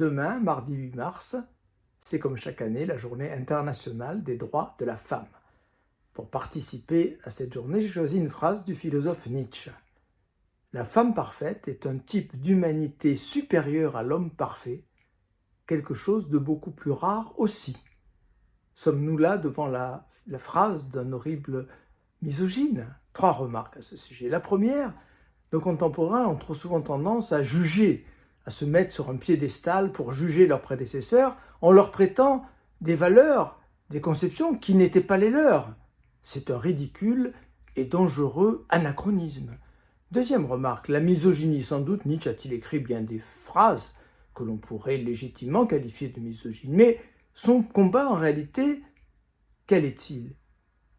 Demain, mardi 8 mars, c'est comme chaque année la journée internationale des droits de la femme. Pour participer à cette journée, j'ai choisi une phrase du philosophe Nietzsche. La femme parfaite est un type d'humanité supérieur à l'homme parfait, quelque chose de beaucoup plus rare aussi. Sommes-nous là devant la phrase d'un horrible misogyne? 3 remarques à ce sujet. La première, nos contemporains ont trop souvent tendance à juger, à se mettre sur un piédestal pour juger leurs prédécesseurs en leur prêtant des valeurs, des conceptions qui n'étaient pas les leurs. C'est un ridicule et dangereux anachronisme. Deuxième remarque, la misogynie. Sans doute Nietzsche a-t-il écrit bien des phrases que l'on pourrait légitimement qualifier de misogyne. Mais son combat, en réalité, quel est-il?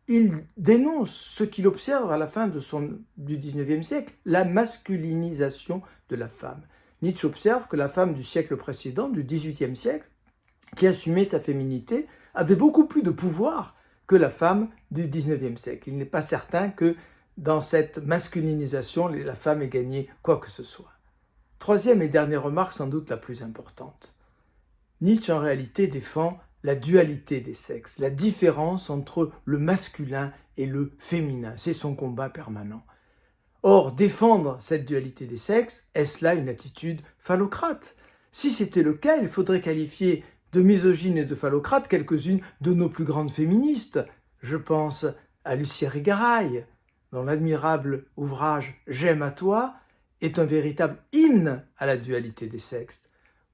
Il dénonce ce qu'il observe à la fin du XIXe siècle, la masculinisation de la femme. Nietzsche observe que la femme du siècle précédent, du XVIIIe siècle, qui assumait sa féminité, avait beaucoup plus de pouvoir que la femme du XIXe siècle. Il n'est pas certain que dans cette masculinisation, la femme ait gagné quoi que ce soit. Troisième et dernière remarque, sans doute la plus importante. Nietzsche, en réalité, défend la dualité des sexes, la différence entre le masculin et le féminin. C'est son combat permanent. Or, défendre cette dualité des sexes, est-ce là une attitude phallocrate? Si c'était le cas, il faudrait qualifier de misogyne et de phallocrate quelques-unes de nos plus grandes féministes. Je pense à Lucia Rigaray, dont l'admirable ouvrage « J'aime à toi » est un véritable hymne à la dualité des sexes.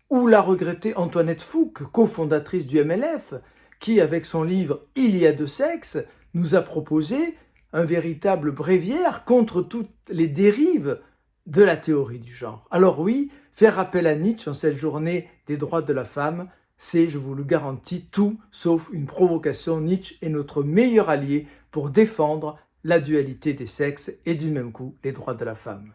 Ou la regrettée Antoinette Fouque, cofondatrice du MLF, qui, avec son livre « Il y a deux sexes », nous a proposé un véritable bréviaire contre toutes les dérives de la théorie du genre. Alors oui, faire appel à Nietzsche en cette journée des droits de la femme, c'est, je vous le garantis, tout sauf une provocation. Nietzsche est notre meilleur allié pour défendre la dualité des sexes et du même coup les droits de la femme.